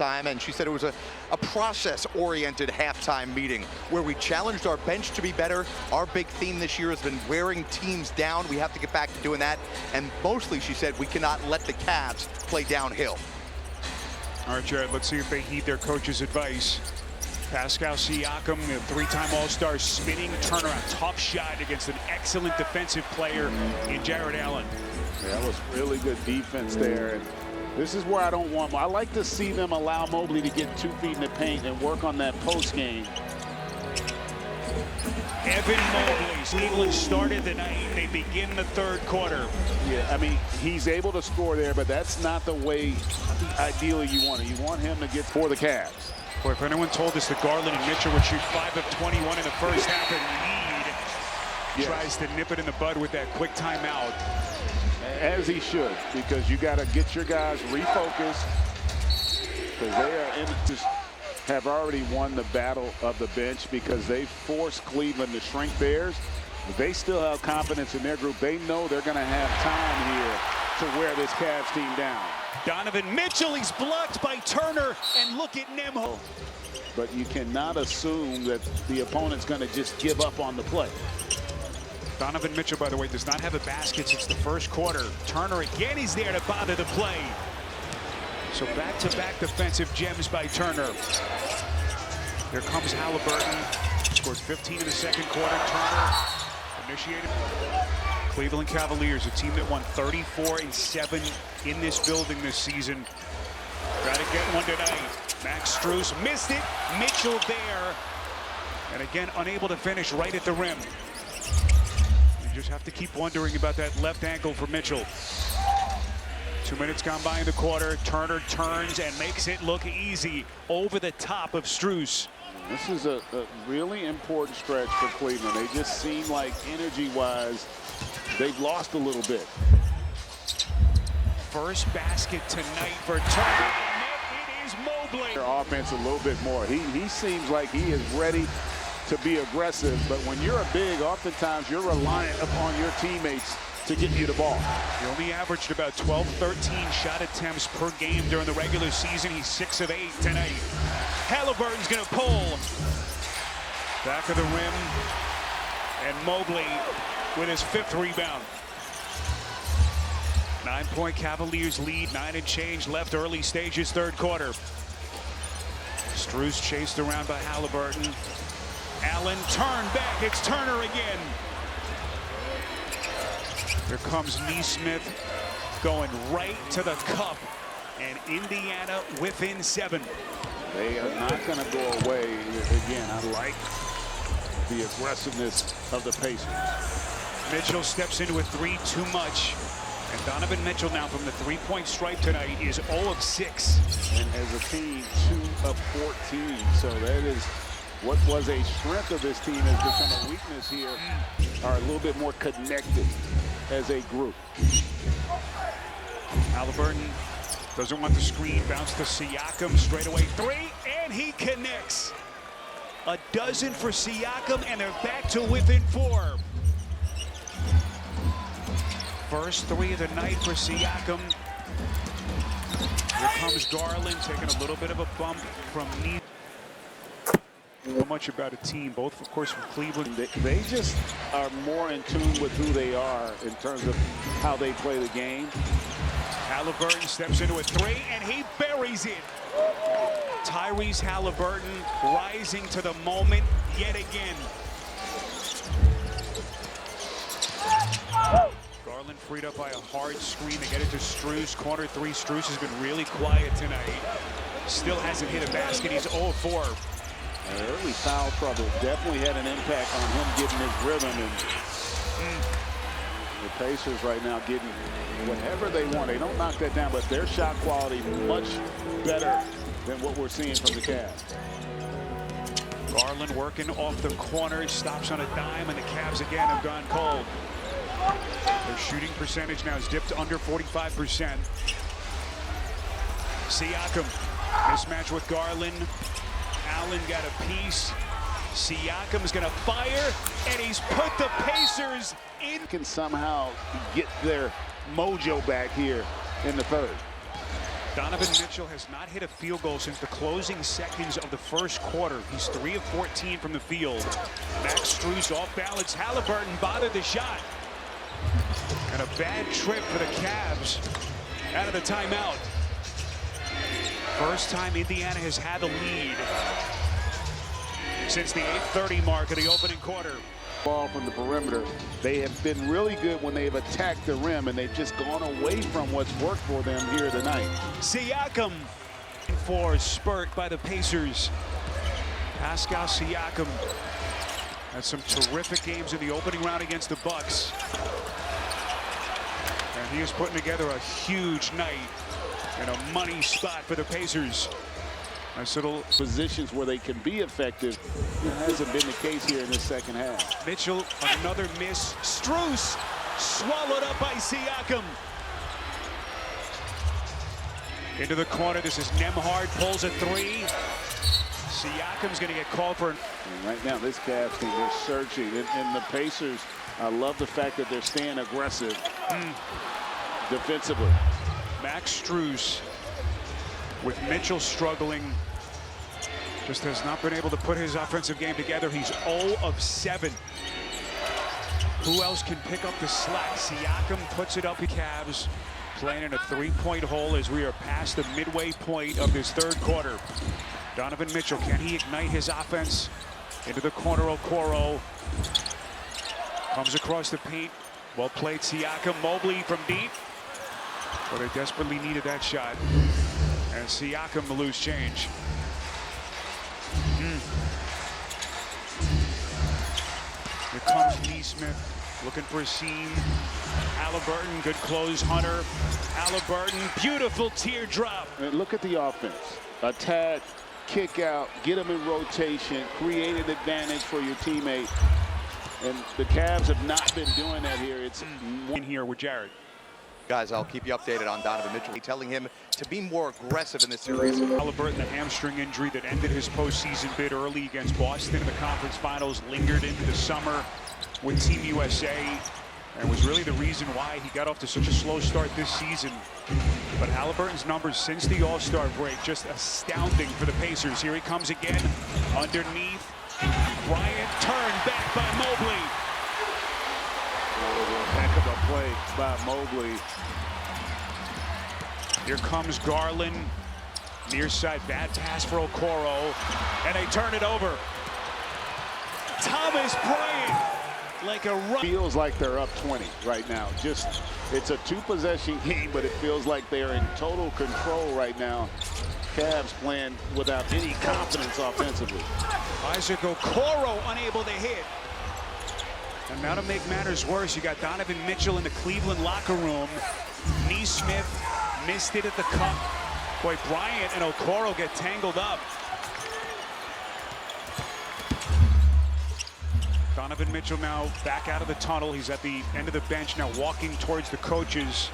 time, and she said it was a process-oriented halftime meeting where we challenged our bench to be better. Our big theme this year has been wearing teams down. We have to get back to doing that, and mostly, she said, we cannot let the Cavs play downhill. All right, Jared, let's see if they heed their coach's advice. Pascal Siakam, the three-time All-Star, spinning turnaround, tough shot against an excellent defensive player in Jared Allen. Yeah, that was really good defense there. And this is where I don't want. I like to see them allow Mobley to get 2 feet in the paint and work on that post game. Evan Mobley, Cleveland started the night. They begin the third quarter. Yeah, I mean, he's able to score there, but that's not the way ideally you want it. You want him to get for the Cavs. Boy, if anyone told us that Garland and Mitchell would shoot 5 of 21 in the first half and tries to nip it in the bud with that quick timeout. As he should, because you got to get your guys refocused, because they have already won the battle of the bench because they forced Cleveland to shrink theirs. They still have confidence in their group. They know they're going to have time here to wear this Cavs team down. Donovan Mitchell, he's blocked by Turner, and look at Nemo. But you cannot assume that the opponent's going to just give up on the play. Donovan Mitchell, by the way, does not have a basket since the first quarter. Turner again is there to bother the play. So back-to-back defensive gems by Turner. Here comes Halliburton. Scores 15 in the second quarter. Turner initiated. Cleveland Cavaliers, a team that won 34-7 in this building this season. Got to get one tonight. Max Strus missed it. Mitchell there. And again, unable to finish right at the rim. You just have to keep wondering about that left ankle for Mitchell. 2 minutes gone by in the quarter. Turner turns and makes it look easy over the top of Strus. This is a really important stretch for Cleveland. They just seem like energy-wise, they've lost a little bit. First basket tonight for Turner. It is Mobley. Their offense a little bit more. He seems like he is ready to be aggressive, but when you're a big, oftentimes you're reliant upon your teammates to get you the ball. He only averaged about 12, 13 shot attempts per game during the regular season. He's 6 of 8 tonight. Halliburton's going to pull. Back of the rim. And Mobley with his 5th rebound. 9-point Cavaliers lead, 9 and change left early stages, third quarter. Strus chased around by Halliburton. Allen turned back. It's Turner again. Here comes Nesmith going right to the cup. And Indiana within 7. They are not going to go away. Again, I like the aggressiveness of the Pacers. Mitchell steps into a 3 too much. And Donovan Mitchell now from the 3-point stripe tonight is 0 of 6. And as a team, 2 of 14. So that is what was a strength of this team has become a weakness here. Are a little bit more connected as a group. Halliburton doesn't want the screen. Bounce to Siakam. Straight away 3. And he connects. A dozen for Siakam. And they're back to within 4. First 3 of the night for Siakam. Here comes Garland, taking a little bit of a bump from knee. So much about a team, both, of course, from Cleveland. They just are more in tune with who they are in terms of how they play the game. Halliburton steps into a 3, and he buries it. Tyrese Halliburton rising to the moment yet again. Garland freed up by a hard screen. They get it to Strus. Corner 3. Strus has been really quiet tonight. Still hasn't hit a basket. He's 0 of 4. Early foul trouble definitely had an impact on him getting his rhythm. And the Pacers right now getting whatever they want. They don't knock that down, but their shot quality much better than what we're seeing from the Cavs. Garland working off the corner, stops on a dime, and the Cavs again have gone cold. Their shooting percentage now is dipped under 45%. Siakam, mismatch with Garland. Allen got a piece. Siakam's gonna fire, and he's put the Pacers in. Can somehow get their mojo back here in the third. Donovan Mitchell has not hit a field goal since the closing seconds of the first quarter. He's 3 of 14 from the field. Max Strus off balance. Halliburton bothered the shot. And a bad trip for the Cavs out of the timeout. First time Indiana has had the lead since the 8:30 mark of the opening quarter. Ball from the perimeter. They have been really good when they've attacked the rim, and they've just gone away from what's worked for them here tonight. Siakam for spurt by the Pacers. Pascal Siakam had some terrific games in the opening round against the Bucks. And he is putting together a huge night in a money spot for the Pacers. Nice little positions where they can be effective. It hasn't been the case here in this second half. Mitchell, another miss. Strus swallowed up by Siakam. Into the corner. This is Nembhard, pulls a 3. Siakam's going to get called for. And right now, this Cavs team, they're searching. And the Pacers, I love the fact that they're staying aggressive defensively. Max Strus, with Mitchell struggling, just has not been able to put his offensive game together. He's 0 of 7. Who else can pick up the slack? Siakam puts it up. The Cavs playing in a 3-point hole as we are past the midway point of this third quarter. Donovan Mitchell, can he ignite his offense? Into the corner, Okoro. Comes across the paint. Well played, Siakam. Mobley from deep. But they desperately needed that shot. And Siakam the loose change. Here comes Neesmith looking for a seam. Halliburton, good close. Hunter. Halliburton, beautiful teardrop. And look at the offense. Attack, kick out, get them in rotation, create an advantage for your teammate. And the Cavs have not been doing that here. It's in here with Jared. Guys, I'll keep you updated on Donovan Mitchell. Telling him to be more aggressive in this series. Halliburton, the hamstring injury that ended his postseason bid early against Boston in the conference finals, lingered into the summer with Team USA, and was really the reason why he got off to such a slow start this season. But Halliburton's numbers since the All-Star break, just astounding for the Pacers. Here he comes again, underneath. Bryant turned back by Mobley. heck of a play by Mobley. Here comes Garland. Near side, bad pass for Okoro. And they turn it over. Thomas Bryant, like a run. Feels like they're up 20 right now. Just, it's a 2-possession game, but it feels like they're in total control right now. Cavs playing without any confidence offensively. Isaac Okoro unable to hit. And now to make matters worse, you got Donovan Mitchell in the Cleveland locker room. Neesmith missed it at the cup. Boy, Bryant and Okoro get tangled up. Donovan Mitchell now back out of the tunnel. He's at the end of the bench now, walking towards the coaches.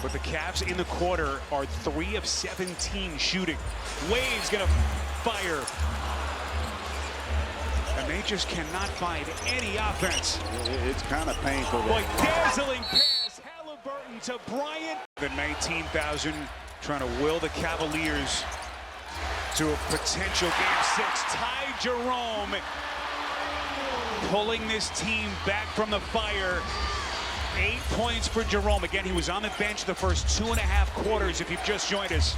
But the Cavs in the quarter are 3 of 17 shooting. Wade's gonna fire. And they just cannot find any offense. It's kind of painful. Boy, dazzling pass. Halliburton to Bryant. The 19,000 trying to will the Cavaliers to a potential Game 6. Ty Jerome pulling this team back from the fire. 8 points for Jerome. Again, he was on the bench the first 2.5 quarters, if you've just joined us.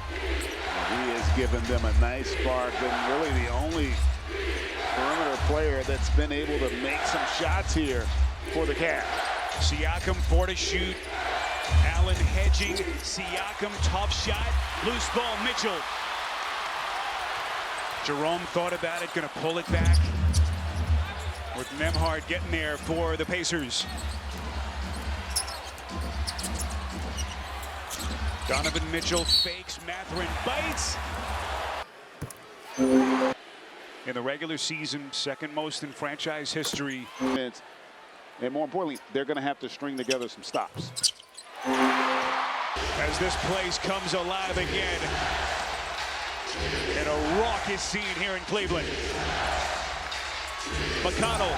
He has given them a nice spark, and really the only perimeter player that's been able to make some shots here for the Cavs. Siakam 4 to shoot. Allen hedging. Siakam, tough shot. Loose ball, Mitchell. Jerome thought about it, gonna pull it back. With Nembhard getting there for the Pacers. Donovan Mitchell fakes, Mathurin bites. In the regular season, second most in franchise history. And more importantly, they're going to have to string together some stops. As this place comes alive again. In a raucous scene here in Cleveland. McConnell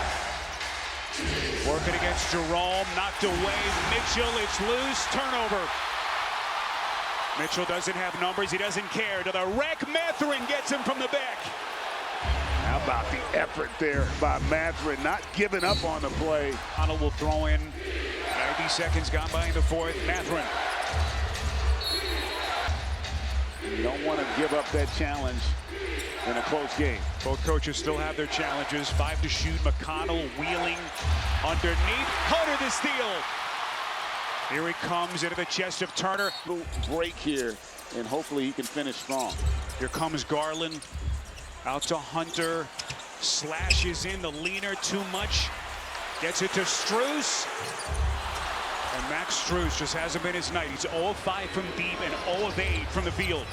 working against Jerome, knocked away. Mitchell, it's loose, turnover. Mitchell doesn't have numbers. He doesn't care. To the rack. Mathurin gets him from the back. How about the effort there by Mathurin, not giving up on the play. Arnold will throw in. 90 seconds gone by in the fourth. Mathurin. You don't want to give up that challenge in a close game. Both coaches still have their challenges. 5 to shoot. McConnell wheeling underneath. Hunter the steal. Here he comes into the chest of Turner. Break here, and hopefully he can finish strong. Here comes Garland. Out to Hunter. Slashes in the leaner too much. Gets it to Strus. And Max Strus just hasn't been his night. He's 0 of 5 from deep and 0 of 8 from the field.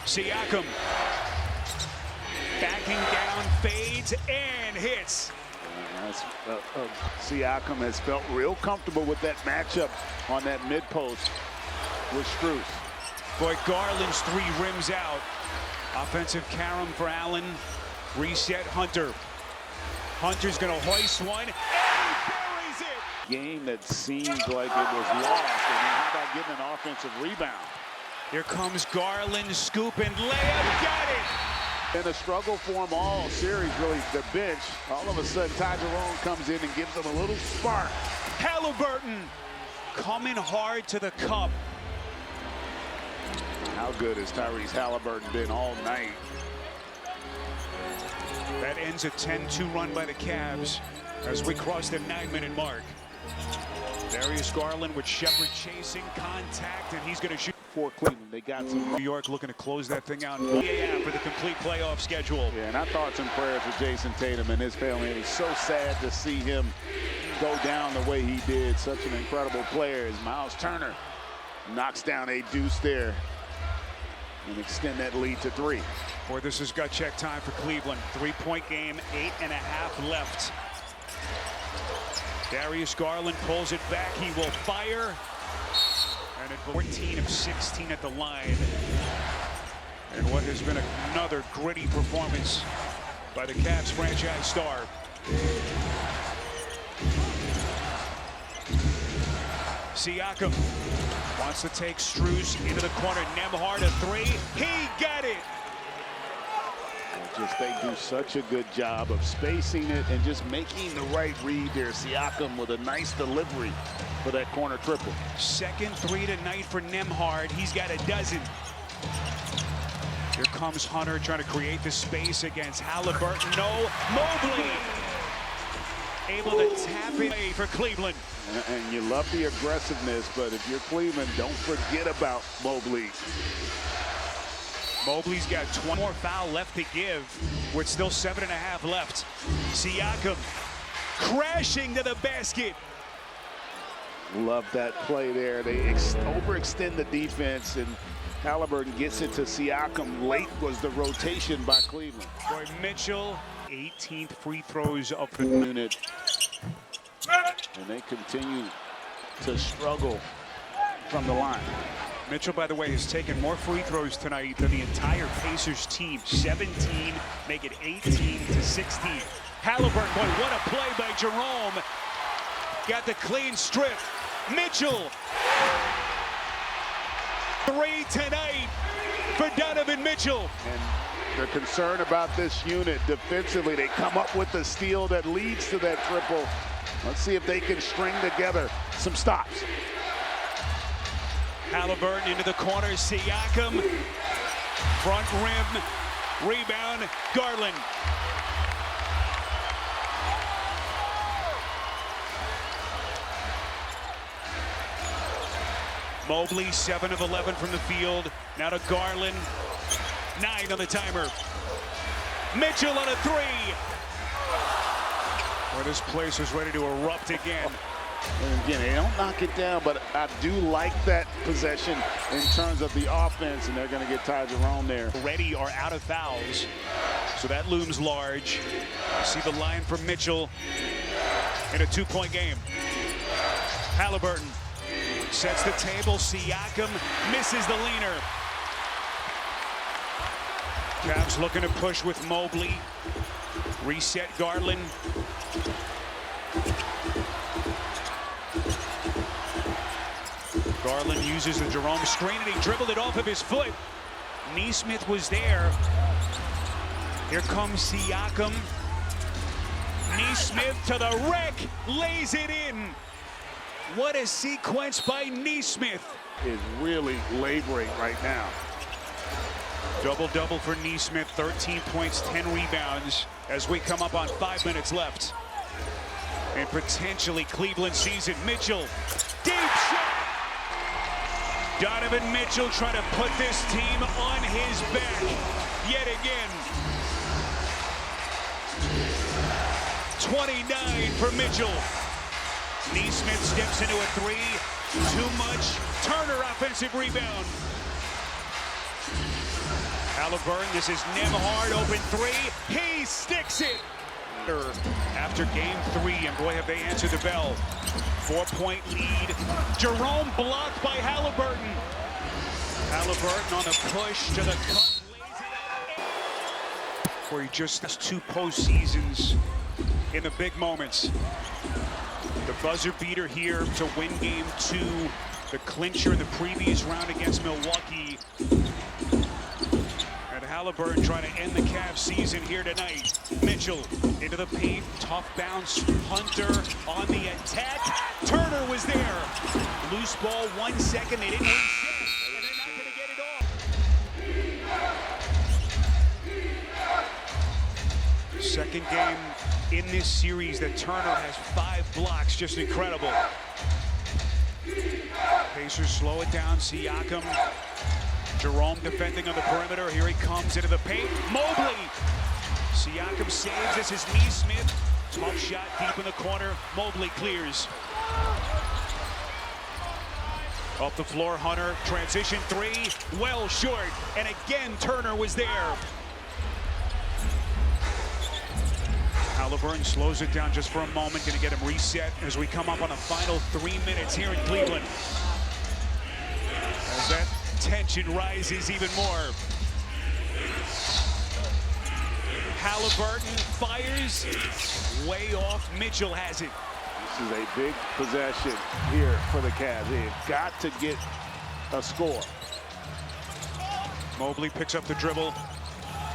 Siakam. Backing down, fades, and hits. Siakam has felt real comfortable with that matchup on that mid-post with Strus. Boy, Garland's 3 rims out. Offensive carom for Allen. Reset Hunter. Hunter's going to hoist one, and he buries it. Game that seemed like it was lost. And then how about getting an offensive rebound? Here comes Garland, scoop and layup, got it. And a struggle for him all series, really, the bench. All of a sudden, Ty Jerome comes in and gives them a little spark. Halliburton coming hard to the cup. How good has Tyrese Halliburton been all night? That ends a 10-2 run by the Cavs as we cross the 9-minute mark. Darius Garland with Shepard chasing contact, and he's going to shoot. For Cleveland, they got some. New York looking to close that thing out for the complete playoff schedule. Yeah, and our thoughts and prayers for Jason Tatum and his family. It was so sad to see him go down the way he did. Such an incredible player as Miles Turner knocks down a deuce there and extend that lead to 3. Boy, this is gut check time for Cleveland. 3-point game, 8.5 left. Darius Garland pulls it back. He will fire. And at 14 of 16 at the line. And what has been another gritty performance by the Cavs franchise star. Siakam wants to take Strus into the corner. Nembhard a 3. He got it. Just they do such a good job of spacing it and just making the right read there. Siakam with a nice delivery for that corner triple. Second 3 tonight for Nembhard. He's got a dozen. Here comes Hunter trying to create the space against Halliburton. No, Mobley able to tap it for Cleveland. And you love the aggressiveness, but if you're Cleveland, don't forget about Mobley. Mobley's got 20 more foul left to give with still 7.5 left. Siakam crashing to the basket. Love that play there. They overextend the defense, and Halliburton gets it to Siakam. Late was the rotation by Cleveland. Boy, Mitchell, 18th free throws up for the unit. And they continue to struggle from the line. Mitchell, by the way, has taken more free throws tonight than the entire Pacers team. 17, make it 18 to 16. Halliburton, boy, what a play by Jerome. Got the clean strip. Mitchell. 3 tonight for Donovan Mitchell. And they're concerned about this unit defensively. They come up with the steal that leads to that triple. Let's see if they can string together some stops. Halliburton into the corner. Siakam. Front rim. Rebound. Garland. Mobley, 7 of 11 from the field. Now to Garland. 9 on the timer. Mitchell on a 3. Well, this place is ready to erupt again. And again, they don't knock it down, but I do like that possession in terms of the offense, and they're going to get Ty Jerome there. Ready or out of fouls, so that looms large. You see the line from Mitchell in a 2-point game. Halliburton sets the table. Siakam misses the leaner. Cavs looking to push with Mobley. Reset Garland. Garland uses the Jerome screen, and he dribbled it off of his foot. Neesmith was there. Here comes Siakam. Neesmith to the rack, lays it in. What a sequence by Neesmith. Is really laboring right now. Double-double for Neesmith, 13 points, 10 rebounds as we come up on 5 minutes left. And potentially Cleveland season. Mitchell, deep shot. Donovan Mitchell trying to put this team on his back yet again. 29 for Mitchell. Neesmith steps into a three. Too much. Turner offensive rebound. Halliburton, this is Nembhard, open three. He sticks it. After game 3, and boy, have they answered the bell. 4-point lead. Jerome blocked by Halliburton. Halliburton on the push to the cup. Where he just has 2 postseasons in the big moments. The buzzer beater here to win game 2. The clincher in the previous round against Milwaukee. And Halliburton trying to end the Cavs season here tonight. Mitchell into the paint, tough bounce. Hunter on the attack. Turner was there. Loose ball, 1 second. They didn't win 6, and they're not going to get it off. Second game in this series that Turner has 5 blocks. Just incredible. Pacers slow it down. Siakam. Jerome defending on the perimeter. Here he comes into the paint. Mobley. Siakam saves. This is Neesmith. Tough shot deep in the corner. Mobley clears. Off the floor, Hunter. Transition 3. Well short. And again, Turner was there. Halliburton slows it down just for a moment. Going to get him reset as we come up on the final 3 minutes here in Cleveland. As that tension rises even more. Halliburton fires. Way off. Mitchell has it. This is a big possession here for the Cavs. They've got to get a score. Mobley picks up the dribble.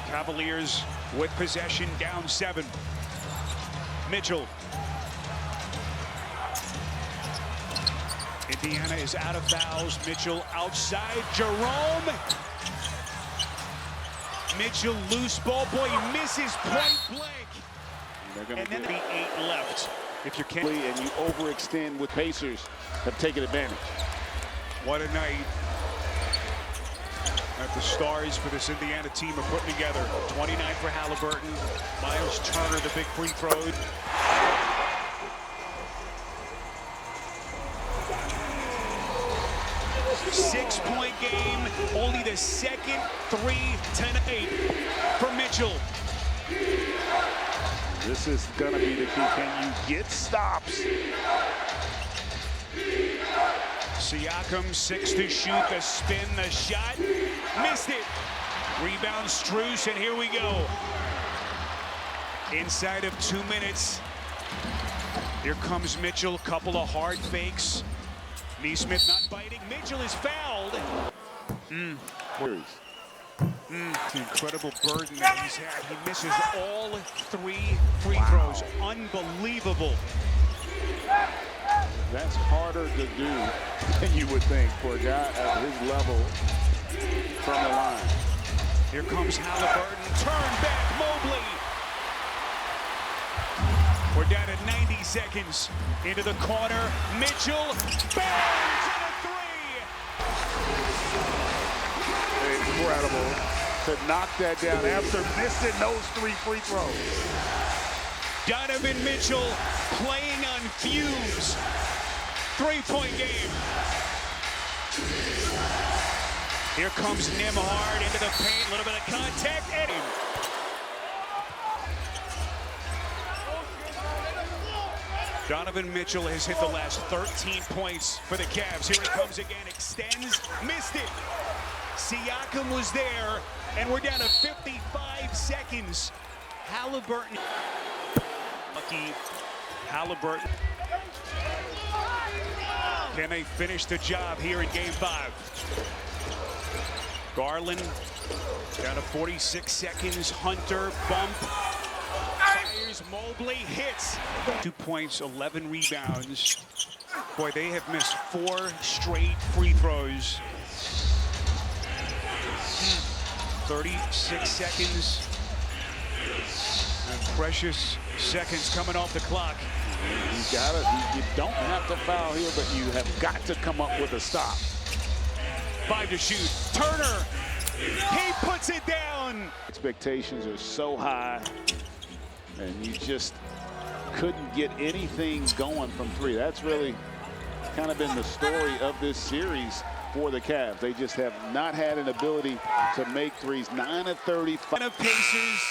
Cavaliers with possession, down 7. Mitchell. Indiana is out of fouls. Mitchell outside. Jerome. Mitchell loose ball. Boy, he misses point blank. And then the 8 left. If you can't. And you overextend with Pacers have taken advantage. What a night that the stars for this Indiana team are putting together. 29 for Halliburton. Miles Turner, the big free throw. Six-point game. Only the second 3 tonight for Mitchell. This is going to be the key. Can you get stops? Siakam, 6 to shoot, the spin, the shot, missed it. Rebound Strus, and here we go. Inside of 2 minutes. Here comes Mitchell, couple of hard fakes. Neesmith not biting. Mitchell is fouled. The incredible burden that he's had. He misses all 3 free throws. Unbelievable. That's harder to do than you would think for a guy at his level from the line. Here comes Halliburton. Turn back, Mobley. We're down to 90 seconds. Into the corner. Mitchell. Bangs in a 3. Incredible to knock that down after missing those 3 free throws. Donovan Mitchell playing on fumes. 3-point game. Here comes Nembhard into the paint. A little bit of contact. Eddie. Donovan Mitchell has hit the last 13 points for the Cavs. Here it comes again. Extends. Missed it. Siakam was there. And we're down to 55 seconds. Halliburton. Lucky Halliburton. Can they finish the job here in Game 5? Garland down to 46 seconds. Hunter bump. Fires. Mobley hits. 2 points, 11 rebounds. Boy, they have missed 4 straight free throws. 36 seconds. And precious seconds coming off the clock. You don't have to foul here, but you have got to come up with a stop. 5 to shoot. Turner, he puts it down. Expectations are so high, and you just couldn't get anything going from 3. That's really kind of been the story of this series for the Cavs. They just have not had an ability to make threes. 9 of 35. Of Pacers,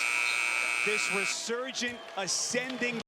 this resurgent, ascending